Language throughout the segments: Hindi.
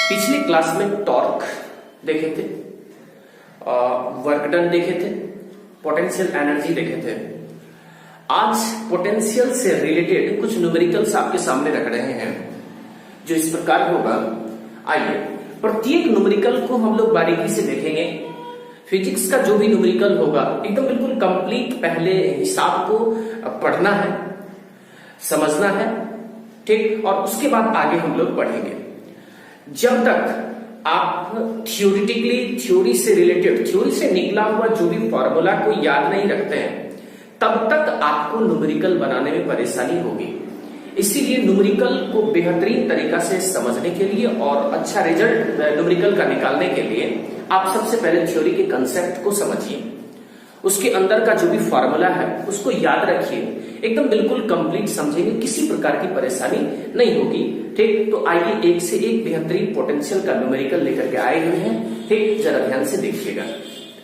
पिछली क्लास में टॉर्क देखे थे, वर्क डन देखे थे, पोटेंशियल एनर्जी देखे थे। आज पोटेंशियल से रिलेटेड कुछ न्यूमेरिकल्स आपके सामने रख रहे हैं जो इस प्रकार होगा। आइए प्रत्येक न्यूमेरिकल को हम लोग बारीकी से देखेंगे। फिजिक्स का जो भी न्यूमेरिकल होगा एकदम बिल्कुल कंप्लीट पहले हिसाब को पढ़ना है, समझना है, ठीक, और उसके बाद आगे हम लोग पढ़ेंगे। जब तक आप थ्योरी से रिलेटेड, थ्योरी से निकला हुआ जो भी फॉर्मूला को याद नहीं रखते हैं, तब तक आपको न्यूमेरिकल बनाने में परेशानी होगी। इसीलिए न्यूमेरिकल को बेहतरीन तरीका से समझने के लिए और अच्छा रिजल्ट न्यूमेरिकल का निकालने के लिए आप सबसे पहले थ्योरी के कंसेप्ट को समझिए, उसके अंदर का जो भी फॉर्मूला है उसको याद रखिए, एकदम बिल्कुल कंप्लीट समझेंगे, किसी प्रकार की परेशानी नहीं होगी। ठीक, तो आइए एक से एक बेहतरीन पोटेंशियल का न्यूमेरिकल लेकर के आए हुए हैं। ठीक, जरा ध्यान से देखिएगा।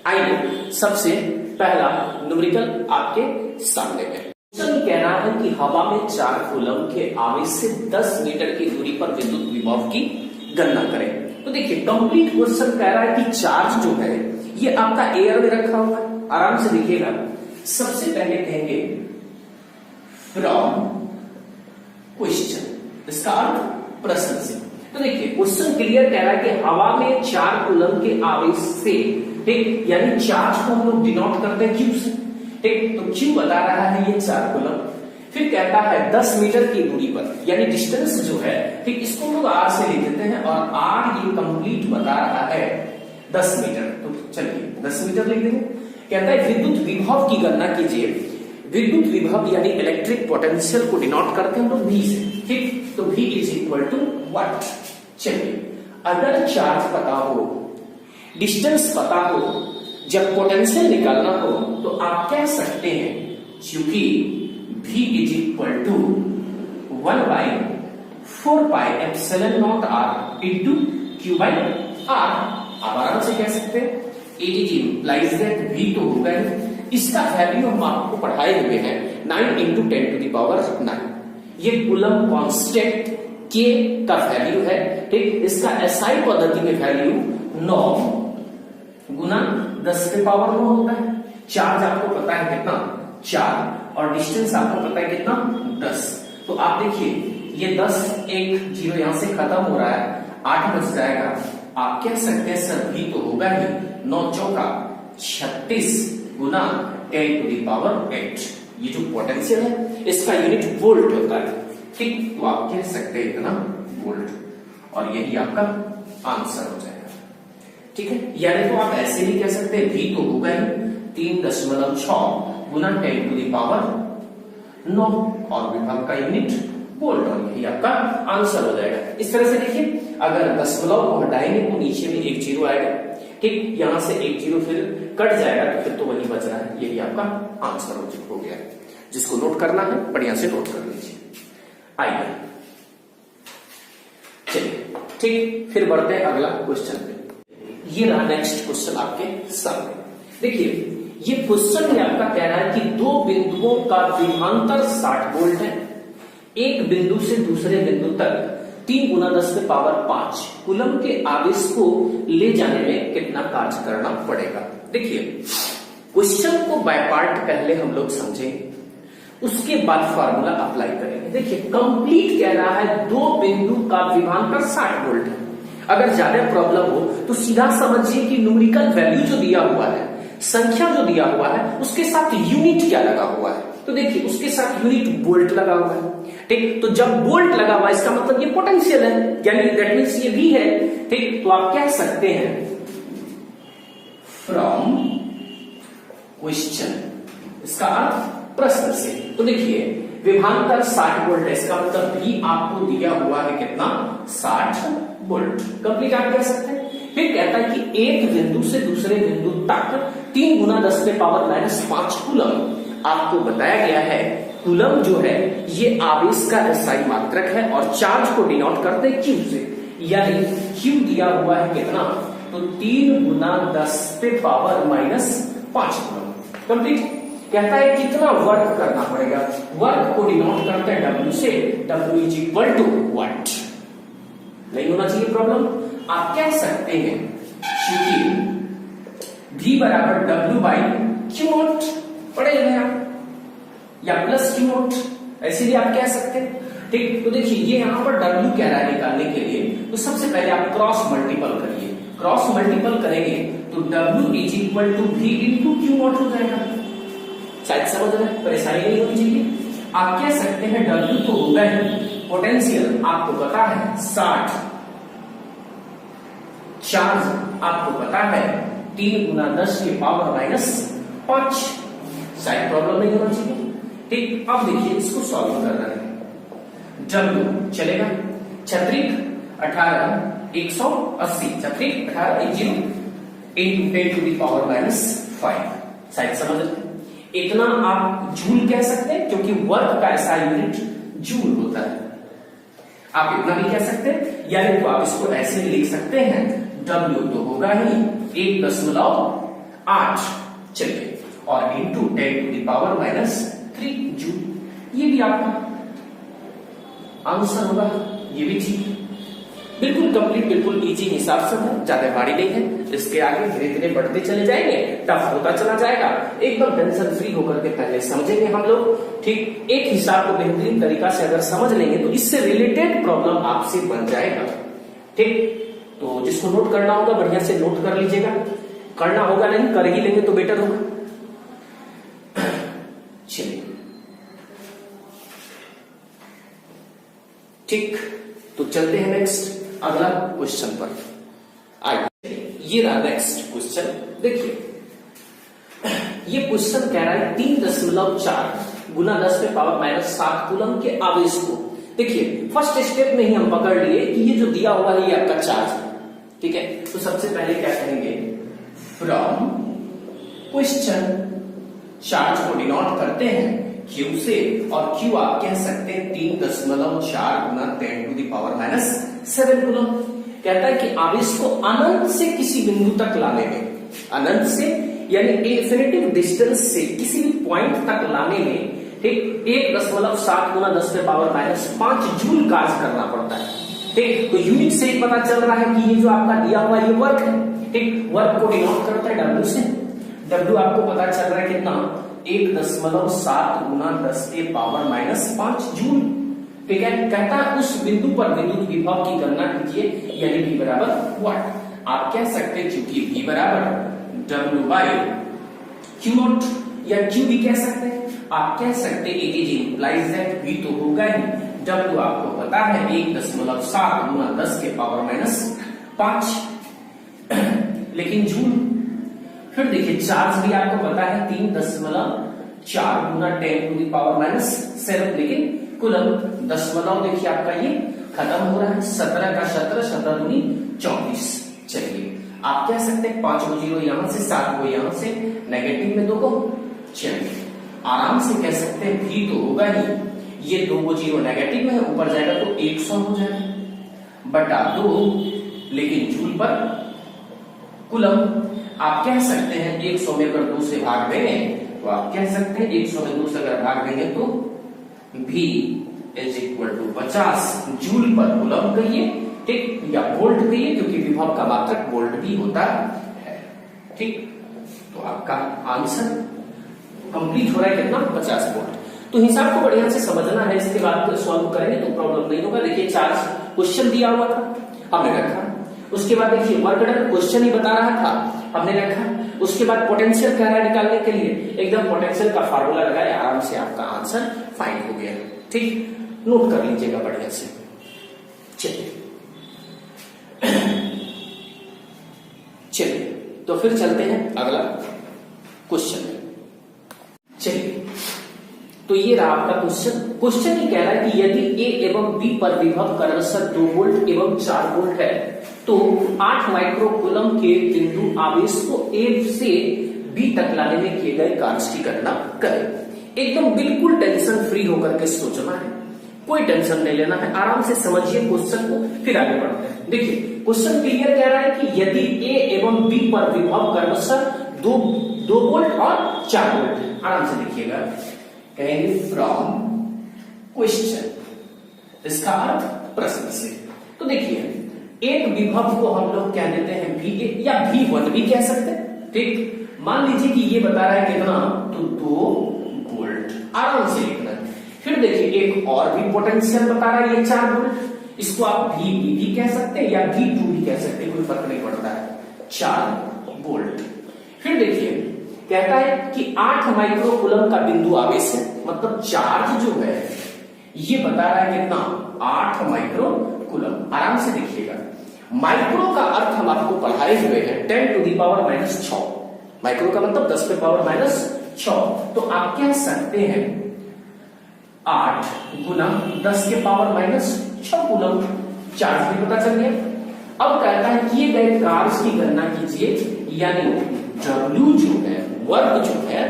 आइए सबसे पहला न्यूमेरिकल आपके सामने है। क्वेश्चन कह रहा है कि हवा में 4 कूलम के आवेश से 10 मीटर की दूरी पर विद्युत विभव की गणना करें। तो देखिए कंप्लीट क्वेश्चन कह रहा है कि चार्ज जो है ये आपका एयर में रखा हुआ है। आराम से देखिएगा। सबसे पहले कहेंगे फ्रॉम क्वेश्चन, इसका अर्थ प्रश्न से। तो देखिए क्वेश्चन क्लियर कह रहा है कि हवा में 4 कूलम के आवेश से, ठीक, यानी चार्ज को हम लोग डिनोट करते हैं क्यू से। ठीक, तो क्यू बता रहा है ये 4 कूलम। फिर कहता है 10 मीटर की दूरी पर, यानी डिस्टेंस जो है, ठीक, इसको हम लोग आर से लिख देते हैं और आर ये कंप्लीट बता रहा है 10 मीटर। तो चलिए 10 मीटर लिख देंगे। कहता है विद्युत विभव की गणना कीजिए। विद्युत विभव यानी इलेक्ट्रिक पोटेंशियल को डिनोट करते हैं हम लोग V से। ठीक, तो V is equal to what. चलिए अगर चार्ज पता हो, डिस्टेंस पता हो, जब पोटेंशियल निकालना हो तो आप कह सकते हैं क्योंकि V is equal to 1/4 pi epsilon nought R into Q by R। आप आराम से कह सकते हैं it is implies that V तो होगा ही, इसका वैल्यू हम आपको पढ़ाए हुए हैं 9 इंटू 10⁹। ये कूलम कांस्टेंट K का वैल्यू है। ठीक, इसका SI पद्धति में वैल्यू 9 गुना 10⁻9 होता है। चार्ज आपको पता है कितना 4 और डिस्टेंस आपको पता है कितना 10। तो आप देखिए ये 10 1 0 यहां से खत्म हो रहा है, 8 बच जाएगा। आप कह सकते हैं सर भी तो होगा ही, 9 चौका 36 गुना 10⁸। ये जो पोटेंशियल है इसका यूनिट वोल्ट होता है। ठीक, तो आप कह सकते हैं इतना वोल्ट और यही आपका आंसर हो जाएगा। ठीक है, यानी तो आप ऐसे भी कह सकते हैं V तो होगा ही 3.6 गुना 10⁻9 और विभव का यूनिट वोल्ट और यही आपका आंसर हो जाएगा। इस तरह से देखिए अगर दशमलव को हटाएंगे तो नीचे में 1 0 आएगा। ठीक, यहां से 1 0 फिर कट जाएगा तो फिर तो वही बच रहा है, यही आपका आंसर हो गया। जिसको नोट करना है बढ़िया से नोट कर लीजिए। आइए चलिए, ठीक, फिर बढ़ते हैं अगला क्वेश्चन पे। ये रहा नेक्स्ट क्वेश्चन आपके सामने। देखिए ये क्वेश्चन में आपका कह रहा है कि 2 बिंदुओं का विभवांतर 60 वोल्ट है। एक बिंदु से दूसरे बिंदु तक 3 गुना 10⁵ कूलम के आवेश को ले जाने में कितना कार्य करना पड़ेगा। देखिए क्वेश्चन को बाय पार्ट पहले हम लोग समझेंगे, उसके बाद फार्मूला अप्लाई करेंगे। देखिए कंप्लीट कह रहा है 2 बिंदु का विभवांतर 60 वोल्ट है। अगर ज्यादा प्रॉब्लम हो तो सीधा समझिए कि न्यूमेरिकल वैल्यू जो दिया हुआ है, संख्या जो दिया हुआ है, उसके साथ यूनिट क्या लगा हुआ है। तो देखिए उसके साथ यूनिट वोल्ट लगा हुआ है। ठीक, तो जब वोल्ट लगा हुआ है इसका मतलब ये पोटेंशियल है, यानी दैट मींस ये V है। ठीक, तो आप कह सकते हैं फ्रॉम क्वेश्चन, इसका अर्थ प्रश्न से। तो देखिए विभवांतर 60 वोल्ट है, इसका मतलब V आपको दिया हुआ है कितना 60 वोल्ट। कंप्लीट आप कह सकते हैं। फिर कहता है कि एक बिंदु से दूसरे बिंदु तक 3 गुना 10⁻⁵ कूलम आपको बताया गया है। कूलम जो है ये आवेश का SI मात्रक है और चार्ज को डिनोट करते हैं Q से, यानी Q दिया हुआ है कितना, तो 3 गुना 10⁻⁵ कूलम। कंप्लीट। कहता है कितना वर्क करना पड़ेगा, वर्क को डिनोट करते हैं W से, W is equal to what. नहीं होना चाहिए प्रॉब्लम। आप कह सकते हैं क्योंकि V बराबर W बाई क्यू नॉट पढ़े हैं आप, या प्लस क्यू नॉट, इसीलिए आप कह सकते हैं। ठीक, तो देखिए ये यहां पर W कह रहा है निकालने के लिए, तो सबसे पहले आप क्रॉस मल्टीपल करिए। क्रॉस मल्टीपल करेंगे तो W is equal to V into Q nought हो जाएगा। शायद समझ रहे हैं, परेशानी नहीं होनी चाहिए। आप कह सकते हैं W तो होगा ही, पोटेंशियल आपको पता है 60, चार्ज आपको पता है 3 गुना 10 के पावर माइनस 5। शायद प्रॉब्लम नहीं होना चाहिए। ठीक, अब देखिए इसको सॉल्व करना है। W चलेगा, छत्रिक 18 180, छत्रिक 18 into 10 to the power minus 5। शायद समझ रहे हैं। इतना आप जूल कह सकते हैं क्योंकि वर्क का ऐसा यूनिट जूल होता है। आप इतना भी कह सकते हैं, यानी तो आप इसको ऐसे लिख सकते हैं W तो होगा ही 1.8, चलिए, और into 10 to the power minus 3 joule. ये भी आपका आंसर होगा, ये भी ठीक, बिल्कुल कंप्लीट, बिल्कुल इजी हिसाब से है, ज्यादा भारी नहीं है। इसके आगे धीरे धीरे बढ़ते चले जाएंगे, टफ होता चला जाएगा। एकदम टेंशन फ्री होकर के पहले समझेंगे हम लोग। ठीक, एक हिसाब को बेहतरीन तरीका से अगर समझ लेंगे तो इससे रिलेटेड प्रॉब्लम आपसे बन जाएगा। ठीक, तो जिसको नोट करना होगा बढ़िया से नोट कर लीजिएगा, करना होगा नहीं कर ही लेंगे तो बेटर होगा। चलिए, ठीक, तो चलते हैं नेक्स्ट अगला क्वेश्चन पर। आइए, ये रहा नेक्स्ट क्वेश्चन। देखिए ये क्वेश्चन कह रहा है 3.4 गुना 10 पे पावर माइनस 7 कूलम के आवेश को। देखिए फर्स्ट स्टेप में ही हम पकड़ लिए कि ये जो दिया हुआ है ये आपका चार्ज है। ठीक है, तो सबसे पहले क्या करेंगे, फ्रॉम क्वेश्चन चार्ज को डिनोट करते हैं Q से, और Q आप कह सकते हैं 3.4 गुना 10 to the power minus 7 coulomb. कहता है कि आवेश को अनंत से किसी बिंदु तक लाने में, अनंत से यानी इन्फिनिटिव डिस्टेंस से किसी भी पॉइंट तक लाने में, ठीक, 1.7 गुना 10 पे पावर माइनस 5 जूल कार्य करना पड़ता है। ठीक, तो यूनिट से ही पता चल रहा है कि ये जो आपका दिया हुआ ये वर्क है। ठीक, वर्क को डिनोट करता है W से। W आपको पता चल रहा है कितना, 1.7 गुना 10 के पावर माइनस 5 जूल। ठीक है, कहता है उस बिंदु पर विद्युत विभव की गणना कीजिए, यानी V बराबर वाट। आप कह सकते हैं क्योंकि V बराबर W बाई क्यू नॉट, या Q भी कह सकते हैं। आप कह सकते हैं it is implies that V तो होगा ही, W आपको पता है 1.7 गुना 10 के पावर माइनस 5, लेकिन जूल। फिर देखिए चार्ज भी आपको पता है 3.4 गुना 10 टू द पावर माइनस 7, लेकिन कुलम दशमलव देखिए आपका ये खत्म हो रहा है, 17 का 17, 17 दूनी 24। चलिए आप कह सकते हैं 5 को 0 यहां से, 7 को यहां से, नेगेटिव में 2 को, चलिए आराम से कह सकते हैं V तो होगा ही, ये 2 को 0 नेगेटिव में है, ऊपर जाएगा तो 100 हो जाएगा बटा 2, लेकिन जूल पर कुलम। आप कह सकते हैं 100 में अगर 2 से भाग देंगे तो आप कह सकते हैं 100 में 2 से अगर भाग देंगे तो V is equal to 50 joule per coulomb कहिए, ठीक, या वोल्ट कहिए क्योंकि विभव का मात्रक वोल्ट भी होता है। ठीक, तो आपका आंसर कंप्लीट हो रहा है कितना, 50 वोल्ट। तो हिसाब को बढ़िया से समझना है, इसके बाद सॉल्व करेंगे तो प्रॉब्लम नहीं होगा। देखिए चार्ज क्वेश्चन दिया हुआ था, हमने रखा। उसके बाद देखिए वर्क डन क्वेश्चन ही बता रहा था, हमने रखा। उसके बाद पोटेंशियल कह रहा है निकालने के लिए, एकदम पोटेंशियल का फार्मूला लगाया, आराम से आपका आंसर फाइंड हो गया। ठीक, नोट कर लीजिएगा बढ़िया से। चलिए चलिए तो फिर चलते हैं अगला क्वेश्चन। चलिए तो ये रहा आपका क्वेश्चन। क्वेश्चन ये कह रहा है कि यदि A एवं B पर विभव क्रमशः 2 वोल्ट एवं 4 वोल्ट है तो 8 माइक्रो कूलम के बिंदु आवेश को A से B तक लाने में किए गए कार्य की गणना करें। एकदम बिल्कुल टेंशन फ्री होकर के सोचना है, कोई टेंशन नहीं लेना है, आराम से समझिए क्वेश्चन को, फिर आगे बढ़ते हैं। देखिए क्वेश्चन क्लियर कह रहा है कि यदि A एवं B पर विभव क्रमशः 2 वोल्ट और 4 वोल्ट है। आराम से देखिएगा, कहेंगे फ्रॉम क्वेश्चन, इसका अर्थ प्रश्न से। तो देखिए एक विभव को हम लोग क्या देते हैं VA या V1 भी कह सकते हैं। ठीक, मान लीजिए कि ये बता रहा है कितना, तो 2 वोल्ट, आराम से लिखना है। फिर देखिए एक और भी पोटेंशियल बता रहा है, ये 4 वोल्ट, इसको आप VB भी कह सकते हैं या V2 भी कह सकते हैं, कोई फर्क नहीं पड़ता है, 4 वोल्ट। फिर देखिए कहता है कि 8 माइक्रो कूलम का बिंदु आवेश है, मतलब चार्ज जो है ये बता रहा है कितना, 8 माइक्रो कूलम। आराम से देखिएगा, माइक्रो का अर्थ हम आपको पढ़ाए हुए हैं 10⁻⁻6। माइक्रो का मतलब 10⁻�6। तो आप कह सकते हैं 8 गुना 10⁻⁻6 कूलम, चार्ज भी पता चल गया। अब कहता है किए गए कार्य की गणना कीजिए, यानी W जो है, वर्ग जो है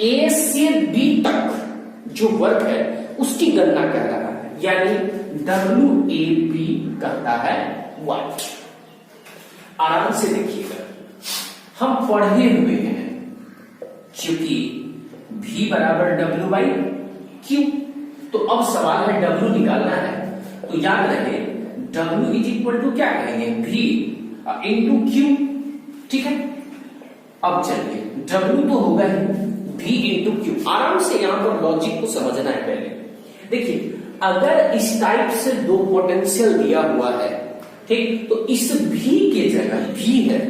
A से B तक जो वर्ग है उसकी गणना कर रहा है, यानी WAP कहता है वाट। आराम से देखिएगा, हम पढ़े हुए हैं क्योंकि V बराबर W/Q, तो अब सवाल है W निकालना है, तो याद रहे W इज इक्वल टू क्या कहेंगे, V इंटू Q। ठीक है, अब चलिए W तो होगा ही, V इंटू Q। आराम से यहां पर लॉजिक को समझना है पहले। देखिए अगर इस टाइप से 2 पोटेंशियल दिया हुआ है, ठीक, तो इस V के जगह V है,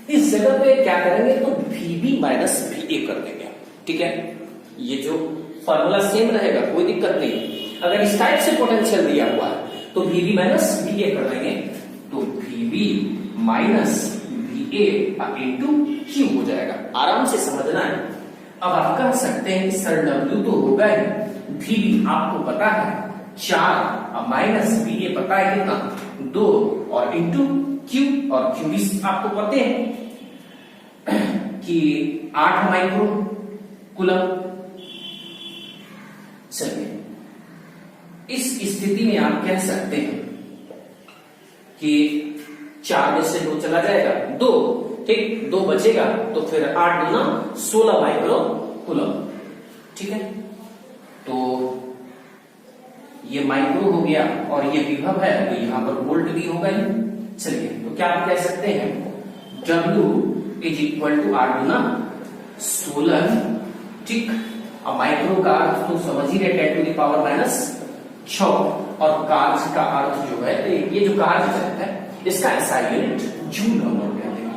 इस जगह पे क्या करेंगे, तो VB माइनस VA कर देंगे। ठीक है, ये जो फॉर्मूला सेम रहेगा, कोई दिक्कत नहीं। अगर इस टाइप से पोटेंशियल दिया हुआ है तो VB माइनस VA कर देंगे, तो VB minus VA into Q हो जाएगा। आराम से समझना है। अब आप कह सकते हैं कि सर W तो होगा ही, VB आपको पता है 4 माइनस VA पता है कितना, 2, और इंटू Q, और Q भी आपको पते हैं कि 8 माइक्रो कूलम। चलिए इस स्थिति में आप कह सकते हैं कि 4 में से 2 चला जाएगा, 2, ठीक, 2 बचेगा, तो फिर 8 गुना 16 माइक्रो कूलम। ठीक है, तो ये माइक्रो हो गया और ये विभव है, तो यहां पर वोल्ट भी होगा ही। चलिए तो क्या आप कह सकते हैं, W इज इक्वल टू 8 गुना 16। ठीक, अब माइक्रो का अर्थ तो समझ ही रहे 10⁻�6, और कार्य का अर्थ जो है, ये जो कार्य है इसका SI यूनिट जूल हम लोग कहते हैं,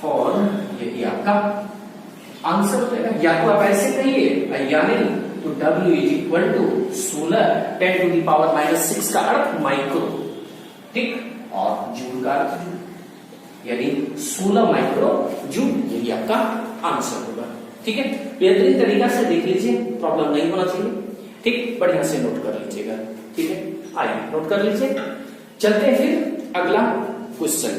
और यही आपका आंसर हो जाएगा। या तो आप ऐसे कहिए, यानी तो W इज इक्वल टू 16 10⁻⁻6 का अर्थ माइक्रो, ठीक, और जूल का अर्थ जूल, यानी 16 माइक्रो जूल, यही आपका आंसर होगा। ठीक है, बेहतरीन तरीका से देख लीजिए, प्रॉब्लम नहीं होना चाहिए। ठीक, बढ़िया से नोट कर लीजिएगा। ठीक है, आइए नोट कर लीजिए। चलते हैं फिर अगला क्वेश्चन।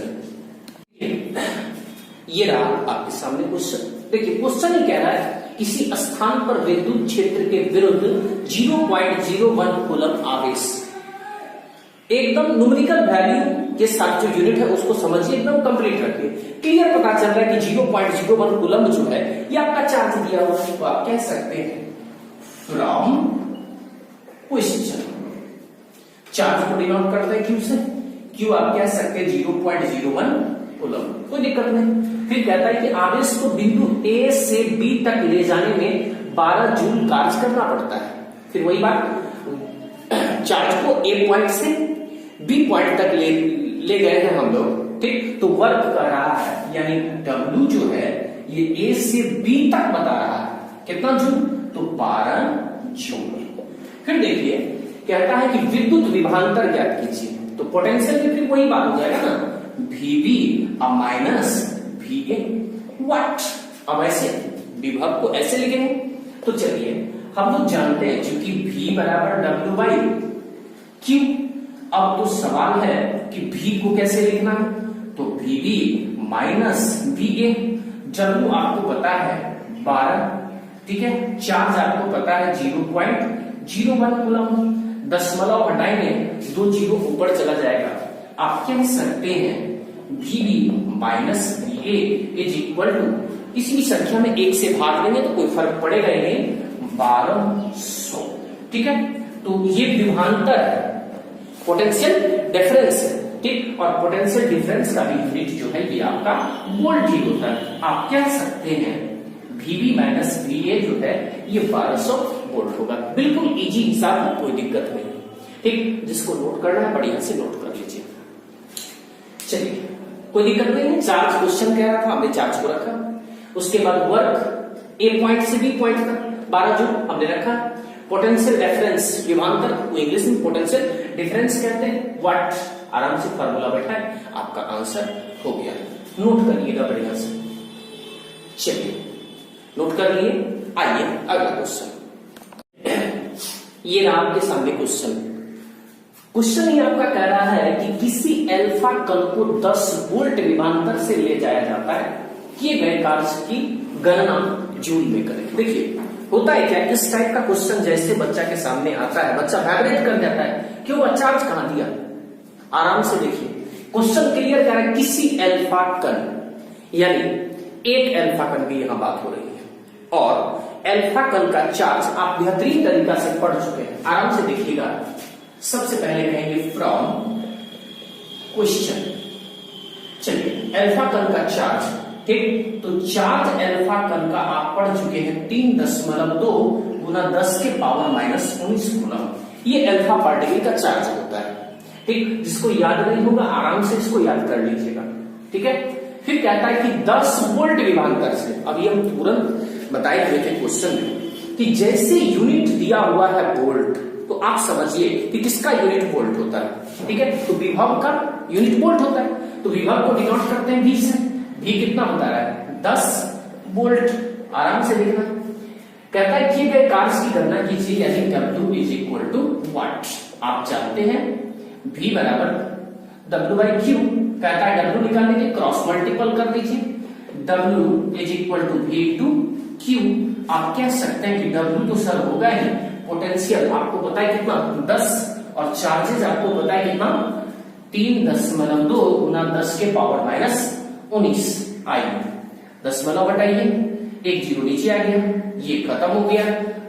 ये रहा आपके सामने क्वेश्चन। देखिए क्वेश्चन ही कह रहा है किसी स्थान पर विद्युत क्षेत्र के विरुद्ध 0.01 कूलम आवेश। एकदम न्यूमेरिकल वैल्यू के साथ जो यूनिट है उसको समझिए, एकदम कंप्लीट रखिए। क्लियर पता चल रहा है कि 0.01 कूलम जो है ये आपका चार्ज दिया हुआ है, तो आप कह सकते हैं फ्रॉम क्वेश्चन। चार्ज को डिनोट करते हैं Q से, Q आप कह सकते हैं 0.01 कूलम, कोई दिक्कत नहीं। फिर कहता है कि आवेश को बिंदु A से B तक ले जाने में 12 जूल कार्य करना पड़ता है। फिर वही बात, चार्ज को A पॉइंट से B पॉइंट तक ले गए हैं हम लोग, ठीक, तो वर्क कर रहा है, यानी W जो है ये A से B तक बता रहा है, कितना जूल, तो 12 जूल। फिर देखिए कहता है कि विद्युत विभवांतर ज्ञात कीजिए, तो पोटेंशियल की फिर वही बात हो जाएगा ना, VB माइनस VA वाट। अब ऐसे विभव को ऐसे लिखेंगे, तो चलिए हम लोग जानते हैं क्योंकि V बराबर W/Q। अब तो सवाल है कि V को कैसे लिखना है, तो VB माइनस VA। W आपको पता है 12, ठीक है, चार्ज आपको पता है 0.01 कूलम, दशमलव हटाएंगे 2 जीरो ऊपर चला जाएगा। आप कह सकते हैं VB minus VA is equal to, किसी भी संख्या में 1 से भाग देंगे तो कोई फर्क पड़ेगा ही नहीं, 1200। ठीक है, तो ये विभवांतर है, पोटेंशियल डिफरेंस है, ठीक। और पोटेंशियल डिफरेंस का भी यूनिट जो है ये आपका वोल्ट ही होता है। आप कह सकते हैं VV माइनस VA जो है ये 1200 वोल्ट होगा। बिल्कुल इजी हिसाब है, कोई दिक्कत नहीं, ठीक। जिसको नोट करना है बढ़िया से नोट कर लीजिए। चलिए कोई दिक्कत नहीं है। चार्ज क्वेश्चन कह रहा था, हमने चार्ज को रखा। उसके बाद वर्क A पॉइंट से B पॉइंट तक 12 जूल हमने रखा। पोटेंशियल डिफरेंस विभवांतर को इंग्लिश में पोटेंशियल डिफरेंस कहते हैं। वाट आराम से फार्मूला बैठा है, आपका आंसर हो गया। नोट करिएगा बढ़िया से। चलिए नोट कर लिए। आइए अगला क्वेश्चन। ये रहा आपके सामने क्वेश्चन। क्वेश्चन ये आपका कह रहा है कि किसी अल्फा कण को 10 वोल्ट विभवांतर से ले जाया जाता है, किए गए कार्य की गणना जूल में करें। देखिए होता है क्या, इस टाइप का क्वेश्चन जैसे बच्चा के सामने आता है, बच्चा वाइब्रेट कर जाता है, क्यों चार्ज कहां दिया। आराम से देखिए क्वेश्चन क्लियर कर रहा है, किसी अल्फा कण यानी एक अल्फा कण की यहां बात हो रही है और अल्फा कण का चार्ज आप बेहतरीन तरीका से पढ़ चुके हैं। आराम से देखिएगा। सबसे पहले कहेंगे फ्रॉम क्वेश्चन। चलिए अल्फा कण का चार्ज, ठीक। तो चार्ज अल्फा कण का आप पढ़ चुके हैं 3.2 गुना 10 के पावर माइनस 19 गुना। ये अल्फा पार्टिकल का चार्ज होता है, ठीक। जिसको याद नहीं होगा आराम से इसको याद कर लीजिएगा, ठीक है। फिर कहता है कि 10 वोल्ट विभवांतर से, अभी हम तुरंत बताए हुए थे क्वेश्चन में कि जैसे यूनिट दिया हुआ है वोल्ट, तो आप समझिए कि किसका यूनिट वोल्ट होता है, ठीक है। तो विभव का यूनिट वोल्ट होता है, तो विभव को डिनोट करते हैं V से। V कितना बता रहा है 10 वोल्ट। आराम से देखना। कहता है किए गए कार्य की गणना कीजिए, यानी W इज इक्वल टू वाट। आप जानते हैं V बराबर W/Q। कहता है W निकालने के क्रॉस मल्टीपल कर दीजिए, W is equal to V/Q। आप कह सकते हैं कि W तो सर होगा ही, पोटेंशियल आपको पता है कितना 10 और चार्जेस आपको पता है कितना 3.2 गुना 10 के पावर माइनस 19। आइए दशमलव हटाइए, एक जीरो नीचे आ गया, ये खत्म हो गया।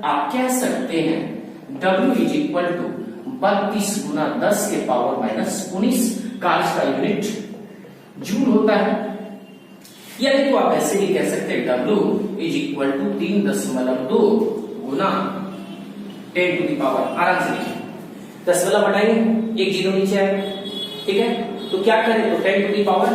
आप कह सकते हैं W इज इक्वल टू 32 गुना 10 के पावर माइनस 19। कार्य का यूनिट जूल होता है, यानी तो आप ऐसे ही कह सकते हैं W इज इक्वल टू 3.2 गुना 10 टू दी पावर। आराम से लिखिए, दशमलव हटाएंगे, एक जीरो नीचे आएगा, ठीक है। तो क्या करें, तो 10 टू दी पावर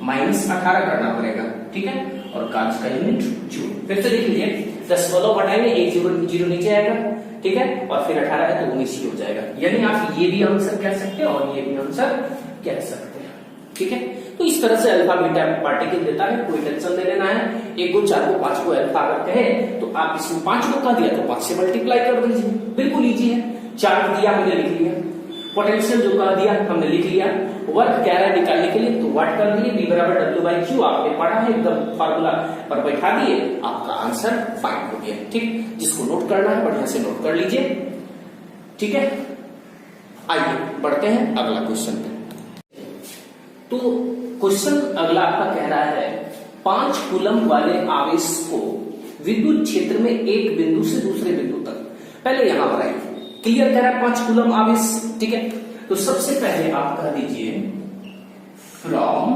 माइनस 18 करना पड़ेगा, ठीक है। और कार्य का यूनिट जूल। फिर से देख लीजिए, दशमलव हटाएंगे, एक जीरो नीचे आएगा, ठीक है। और फिर 18 है तो 19 ही हो जाएगा। यानी आप ये भी आंसर कह सकते हैं और ये भी आंसर कह सकते हैं, ठीक है। तो इस तरह से अल्फा बीटा पार्टिकल देता है, कोई टेंशन नहीं लेना है। 1 को 4 को 5 को अल्फा अगर कहे तो आप इसमें 5 को कह दिया तो 5 से मल्टीप्लाई कर दीजिए, बिल्कुल इजी है। चार्ज दिया हमने लिख लिया, पोटेंशियल जो कह दिया हमने लिख लिया, वर्क कह रहा है निकालने के लिए तो वाट कर दिए, V बराबर W/Q आपने पढ़ा है, एकदम फार्मूला पर बैठा दिए, आपका आंसर फाइंड हो गया, ठीक। जिसको नोट करना है बढ़िया से नोट कर लीजिए, ठीक है। आइए बढ़ते हैं अगला क्वेश्चन पे। तो क्वेश्चन अगला आपका कह रहा है 5 कूलम वाले आवेश को विद्युत क्षेत्र में एक बिंदु से दूसरे बिंदु तक, पहले यहां पर आइए, क्लियर कह रहा है 5 कूलम आवेश, ठीक है। तो सबसे पहले आप कह दीजिए फ्रॉम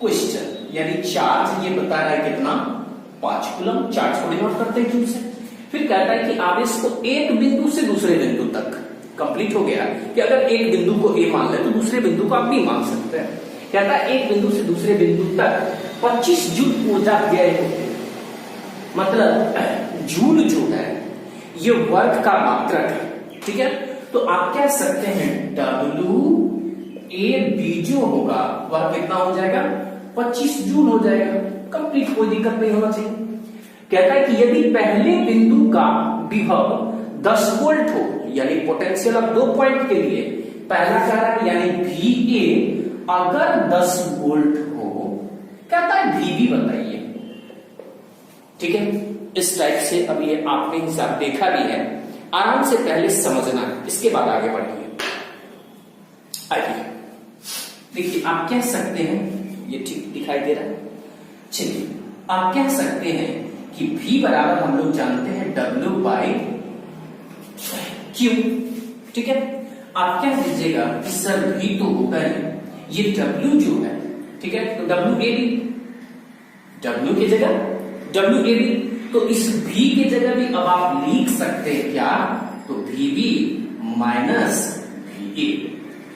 क्वेश्चन, यानी चार्ज ये बता रहा है कितना 5 कूलम, चार्ज को डिनोट करते हैं Q से। फिर कहता है कि आवेश को एक बिंदु से दूसरे बिंदु तक, कंप्लीट हो गया कि अगर एक बिंदु को A मान ले तो दूसरे बिंदु को आप B मान सकते हैं। कहता है एक बिंदु से दूसरे बिंदु तक 25 जूल ऊर्जा व्यय होती है। मतलब जूल जो है ये वर्क का मात्रक है, ठीक है। तो आप कह सकते हैं WAB जो होगा वह कितना हो जाएगा 25 जूल हो जाएगा, कंप्लीट, कोई दिक्कत नहीं होना चाहिए। कहता है कि यदि पहले बिंदु का विभव 10 वोल्ट हो, यानी पोटेंशियल ऑफ 2 पॉइंट के लिए पहला कह रहा है, यानी VA अगर 10 वोल्ट हो, कहता है VB बताइए, ठीक है। इस टाइप से अब ये आपने हिसाब देखा भी है, आराम से पहले समझना है, इसके बाद आगे बढ़ेंगे। आइए देखिए, आप कह सकते हैं, ये ठीक दिखाई दे रहा है, चलिए आप कह सकते हैं कि V बराबर हम लोग जानते हैं W/Q, ठीक है। आप क्या कीजिएगा कि सर भी तो होगा ही, ये W जो है, ठीक है, तो WAB, W की जगह WAB, तो इस V की जगह भी अब आप लिख सकते हैं क्या, तो VB माइनस VA,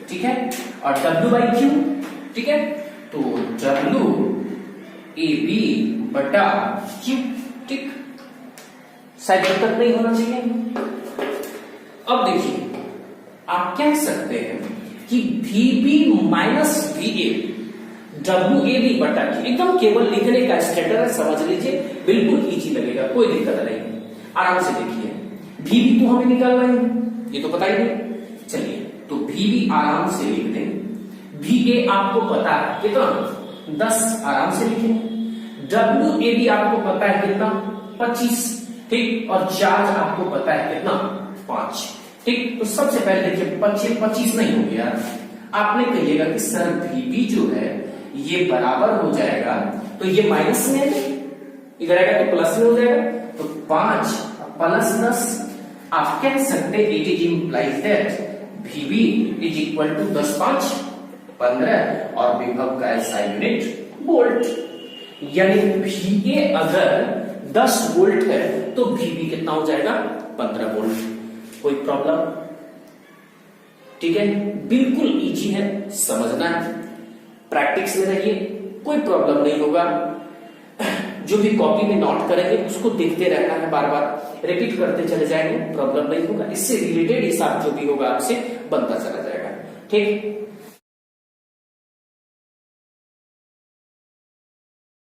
ठीक है, और W/Q, ठीक है, तो WAB बटा Q, ठीक, शायद दिक्कत नहीं होना चाहिए। अब देखिए आप कह सकते हैं कि VB माइनस VA WAB बटा Q, एकदम केवल लिखने का स्टैंडर्ड है, समझ लीजिए, बिल्कुल इजी लगेगा, कोई दिक्कत नहीं, आराम से देखिए। VB तो हमें निकालना है, ये तो पता ही नहीं, चलिए तो VB आराम से लिख दें, VA आपको पता है कितना 10, आराम से लिखें, WAB आपको पता है कितना 25, ठीक, और चार्ज आपको पता है कितना 5, ठीक, तो सबसे पहले देखिए 25 नहीं हो गया, आपने कहिएगा कि सर VB जो है ये बराबर हो जाएगा, तो ये माइनस में है, इधर आएगा तो प्लस में हो जाएगा, तो 5 प्लस 10, आप कह सकते हैं it is implies that VB is equal to 10 5 15 और विभव का SI यूनिट वोल्ट, यानी VA अगर 10 वोल्ट है तो VB कितना हो जाएगा 15 वोल्ट। कोई प्रॉब्लम? ठीक है, बिल्कुल इजी है, समझना है, प्रैक्टिस में रहिए, कोई प्रॉब्लम नहीं होगा। जो भी कॉपी में नोट करेंगे उसको देखते रहना है, बार बार रिपीट करते चले जाएंगे, प्रॉब्लम नहीं होगा। इससे रिलेटेड हिसाब जो भी होगा आपसे बनता चला जाएगा, ठीक।